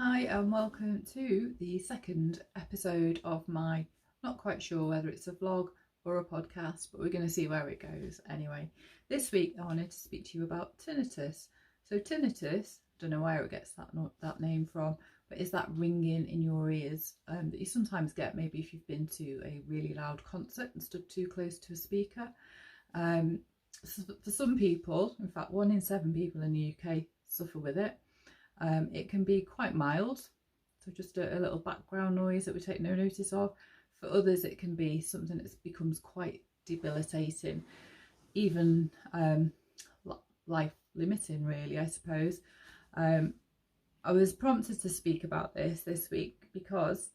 Hi and welcome to the second episode of my, not quite sure whether it's a vlog or a podcast, but we're going to see where it goes anyway. This week I wanted to speak to you about tinnitus. So tinnitus, don't know where it gets that name from, but is that ringing in your ears that you sometimes get maybe if you've been to a really loud concert and stood too close to a speaker. So for some people, in fact 1 in 7 people in the UK suffer with it. It can be quite mild, so just a little background noise that we take no notice of. For others it can be something that becomes quite debilitating, even life limiting really, I suppose. I was prompted to speak about this week because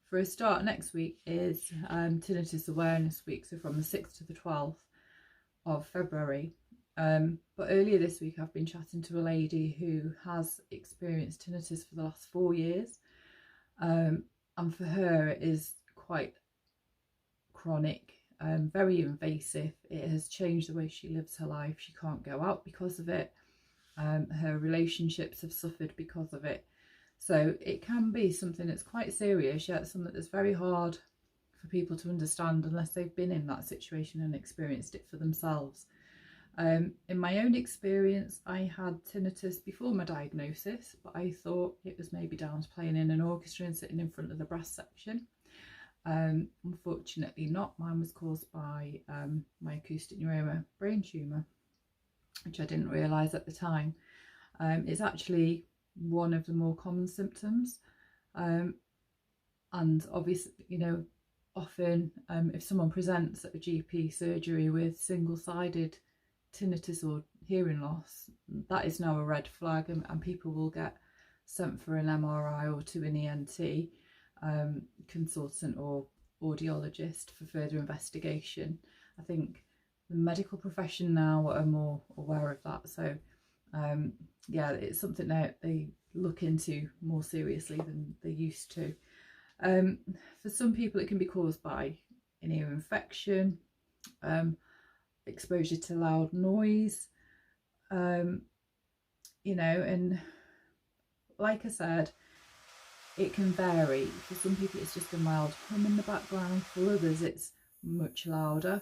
for a start next week is Tinnitus Awareness Week, so from the 6th to the 12th of February. But earlier this week I've been chatting to a lady who has experienced tinnitus for the last 4 years, and for her it is quite chronic, very invasive. It has changed the way she lives her life. She can't go out because of it. Her relationships have suffered because of it. So it can be something that's quite serious, yet something that's very hard for people to understand unless they've been in that situation and experienced it for themselves. In my own experience, I had tinnitus before my diagnosis, but I thought it was maybe down to playing in an orchestra and sitting in front of the brass section. Unfortunately not. Mine was caused by my acoustic neuroma brain tumour, which I didn't realise at the time. It's actually one of the more common symptoms, and obviously, you know, often if someone presents at a GP surgery with single-sided tinnitus or hearing loss, that is now a red flag, and people will get sent for an MRI or to an ENT consultant or audiologist for further investigation. I think the medical profession now are more aware of that, so yeah, it's something that they look into more seriously than they used to. For some people it can be caused by an ear infection, exposure to loud noise, you know, and like I said, it can vary. For some people it's just a mild hum in the background, for others it's much louder.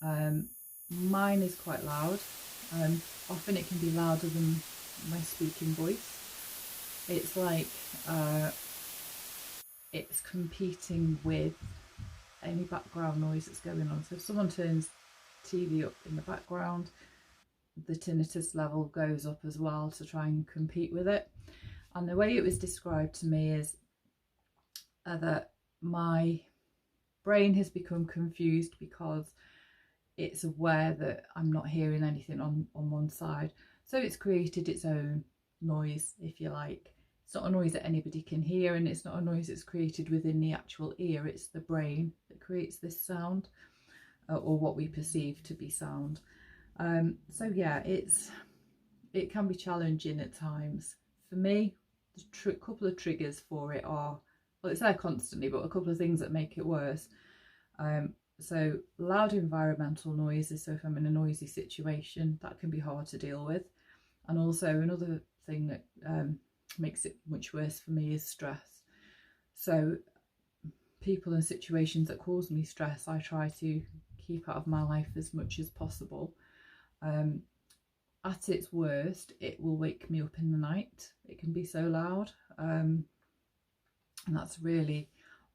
Mine is quite loud. Often it can be louder than my speaking voice. It's like it's competing with any background noise that's going on. So if someone turns TV up in the background, the tinnitus level goes up as well to try and compete with it. And the way it was described to me is that my brain has become confused because it's aware that I'm not hearing anything on one side, so it's created its own noise, if you like. It's not a noise that anybody can hear, and it's not a noise that's created within the actual ear. It's the brain that creates this sound, or what we perceive to be sound. So yeah, it can be challenging at times. For me, the couple of triggers for it are, well, it's there constantly, but a couple of things that make it worse. So loud environmental noises, so if I'm in a noisy situation, that can be hard to deal with. And also another thing that makes it much worse for me is stress. So people and situations that cause me stress, I try to keep out of my life as much as possible. At its worst, it will wake me up in the night. It can be so loud, and that's really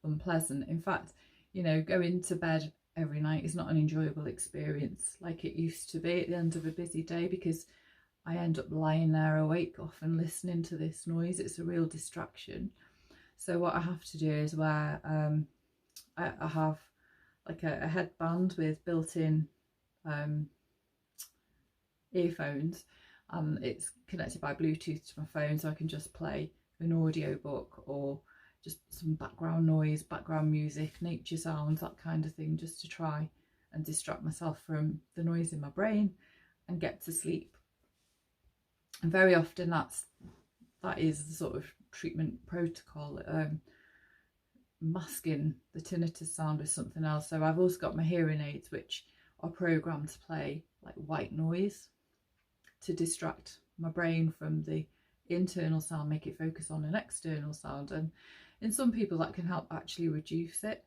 unpleasant. In fact, you know, going to bed every night is not an enjoyable experience like it used to be at the end of a busy day, because I end up lying there awake often listening to this noise. It's a real distraction. So what I have to do is wear, I have like a headband with built-in earphones, and it's connected by Bluetooth to my phone, so I can just play an audiobook or just some background noise, background music, nature sounds, that kind of thing, just to try and distract myself from the noise in my brain and get to sleep. And very often that is the sort of treatment protocol, masking the tinnitus sound with something else. So I've also got my hearing aids, which are programmed to play like white noise to distract my brain from the internal sound, make it focus on an external sound, and in some people that can help actually reduce it.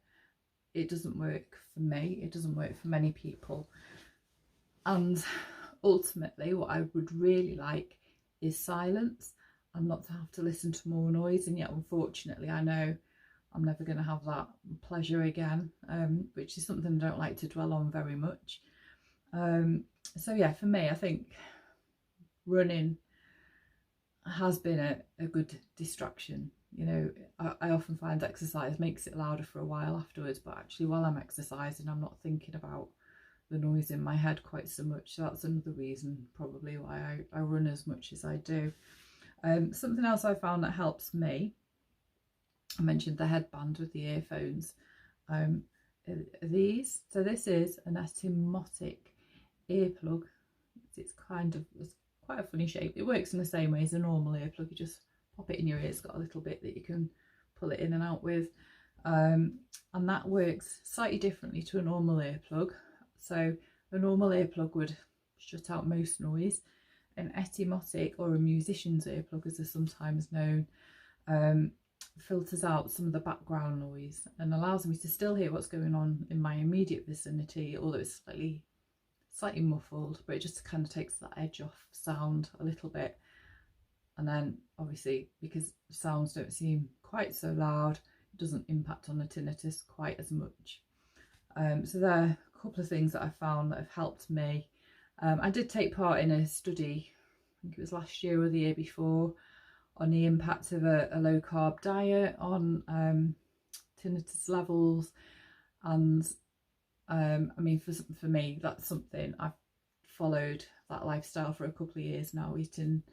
It doesn't work for me, it doesn't work for many people, and ultimately what I would really like is silence and not to have to listen to more noise. And yet unfortunately I know I'm never going to have that pleasure again, which is something I don't like to dwell on very much. So yeah, for me, I think running has been a good distraction. You know, I often find exercise makes it louder for a while afterwards, but actually while I'm exercising I'm not thinking about the noise in my head quite so much. So that's another reason probably why I run as much as I do. Something else I found that helps me, I mentioned the headband with the earphones. These, so this is an Etymotic earplug. It's quite a funny shape. It works in the same way as a normal earplug. You just pop it in your ear. It's got a little bit that you can pull it in and out with, and that works slightly differently to a normal earplug. So a normal earplug would shut out most noise. An Etymotic, or a musician's earplug as they're sometimes known, filters out some of the background noise and allows me to still hear what's going on in my immediate vicinity, although it's slightly muffled, but it just kind of takes that edge off sound a little bit. And then obviously, because sounds don't seem quite so loud, it doesn't impact on the tinnitus quite as much. So there are a couple of things that I found that have helped me. I did take part in a study, I think it was last year or the year before, on the impact of a low carb diet on tinnitus levels. And I mean, for me, that's something I've followed that lifestyle for a couple of years now, eating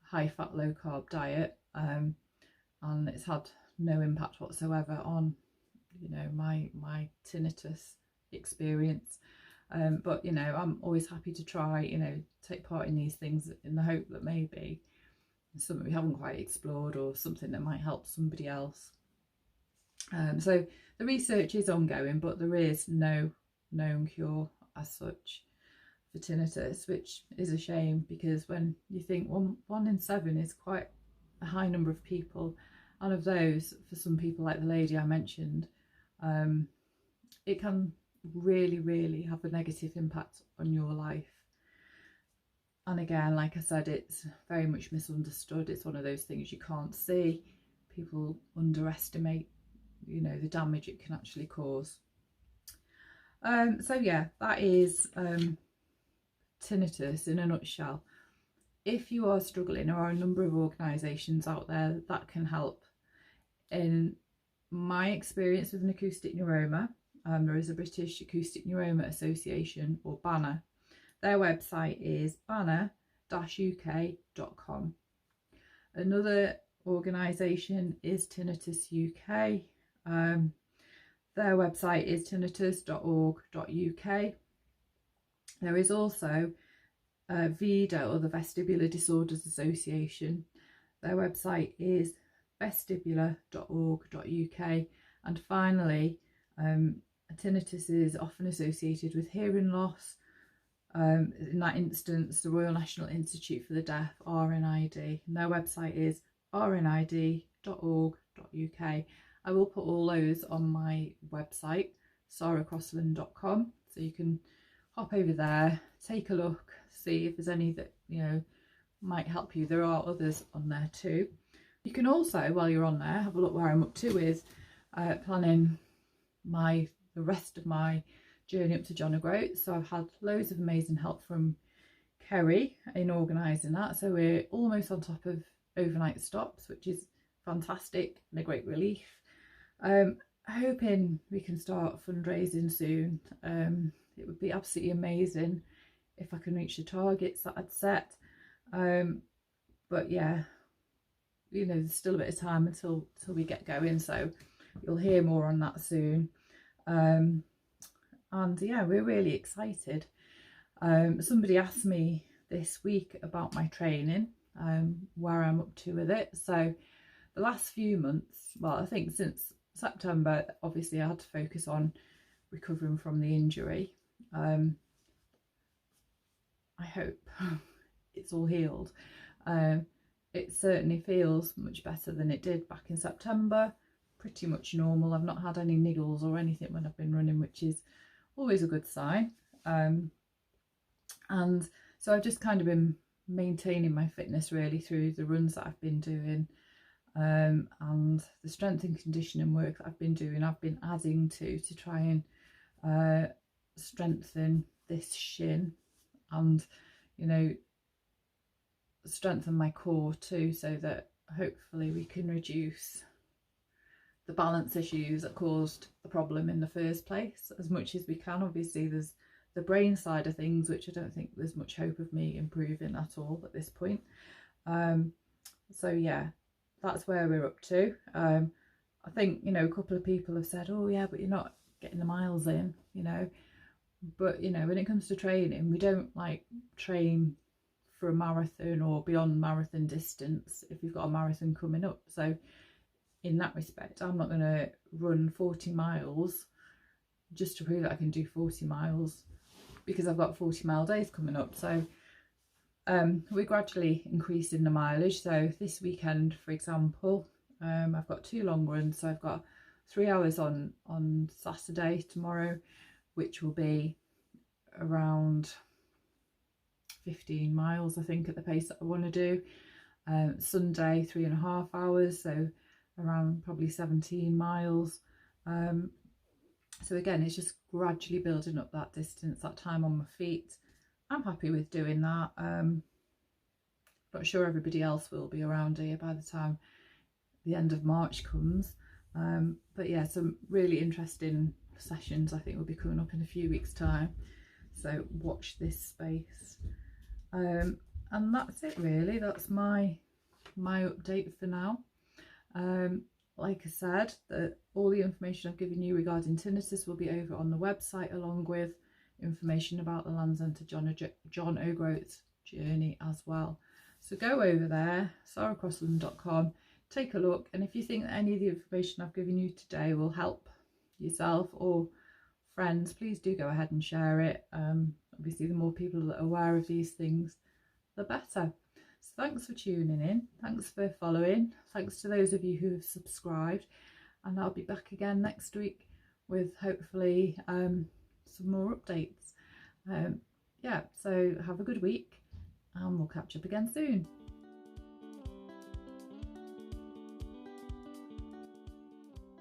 high fat, low carb diet, and it's had no impact whatsoever on, you know, my tinnitus experience. But you know, I'm always happy to try, you know, take part in these things in the hope that maybe something we haven't quite explored or something that might help somebody else. So the research is ongoing, but there is no known cure as such for tinnitus, which is a shame, because when you think one in 7 is quite a high number of people, and of those, for some people like the lady I mentioned, it can really have a negative impact on your life. And again, like I said, it's very much misunderstood. It's one of those things you can't see. People underestimate, you know, the damage it can actually cause. So yeah, that is tinnitus in a nutshell. If you are struggling, there are a number of organisations out there that can help. In my experience with an acoustic neuroma, there is a British Acoustic Neuroma Association, or BANA. Their website is banner-uk.com. Another organisation is Tinnitus UK. Their website is tinnitus.org.uk. There is also VIDA, or the Vestibular Disorders Association. Their website is vestibular.org.uk. And finally, tinnitus is often associated with hearing loss. In that instance, the Royal National Institute for the Deaf, RNID, and their website is rnid.org.uk. I will put all those on my website, sarahcrossland.com, so you can hop over there, take a look, see if there's any that, you know, might help you. There are others on there too. You can also, while you're on there, have a look where I'm up to with planning the rest of my journey up to John O'Groats. So I've had loads of amazing help from Kerry in organising that. So we're almost on top of overnight stops, which is fantastic and a great relief. Hoping we can start fundraising soon. It would be absolutely amazing if I can reach the targets that I'd set. But yeah, you know, there's still a bit of time until we get going, so you'll hear more on that soon. And yeah, we're really excited. Somebody asked me this week about my training, where I'm up to with it. So the last few months, well, I think since September, obviously I had to focus on recovering from the injury. I hope it's all healed. it certainly feels much better than it did back in September. Pretty much normal. I've not had any niggles or anything when I've been running, which is always a good sign. And so I've just kind of been maintaining my fitness really through the runs that I've been doing, and the strength and conditioning work that I've been doing. I've been adding to try and strengthen this shin, and you know, strengthen my core too, so that hopefully we can reduce the balance issues that caused the problem in the first place as much as we can. Obviously there's the brain side of things, which I don't think there's much hope of me improving at all at this point. So yeah, that's where we're up to. I think, you know, a couple of people have said, oh yeah, but you're not getting the miles in, you know. But you know, when it comes to training, we don't like train for a marathon or beyond marathon distance if you've got a marathon coming up. So in that respect, I'm not going to run 40 miles just to prove that I can do 40 miles, because I've got 40-mile days coming up. So we're gradually increasing the mileage. So this weekend, for example, I've got 2 long runs. So I've got 3 hours on Saturday tomorrow, which will be around 15 miles, I think, at the pace that I want to do. Sunday, 3.5 hours, so around probably 17 miles. So again, it's just gradually building up that distance, that time on my feet. I'm happy with doing that. Not sure everybody else will be around here by the time the end of March comes. But yeah, some really interesting sessions I think will be coming up in a few weeks' time. So watch this space. And that's it really. That's my update for now. Like I said, all the information I've given you regarding tinnitus will be over on the website, along with information about the Land's End to John O'Groats journey as well. So go over there, sarahcrossland.com, take a look, and if you think that any of the information I've given you today will help yourself or friends, please do go ahead and share it. Obviously the more people that are aware of these things, the better. So thanks for tuning in, thanks for following, thanks to those of you who have subscribed, and I'll be back again next week with hopefully some more updates. Yeah, so have a good week and we'll catch up again soon.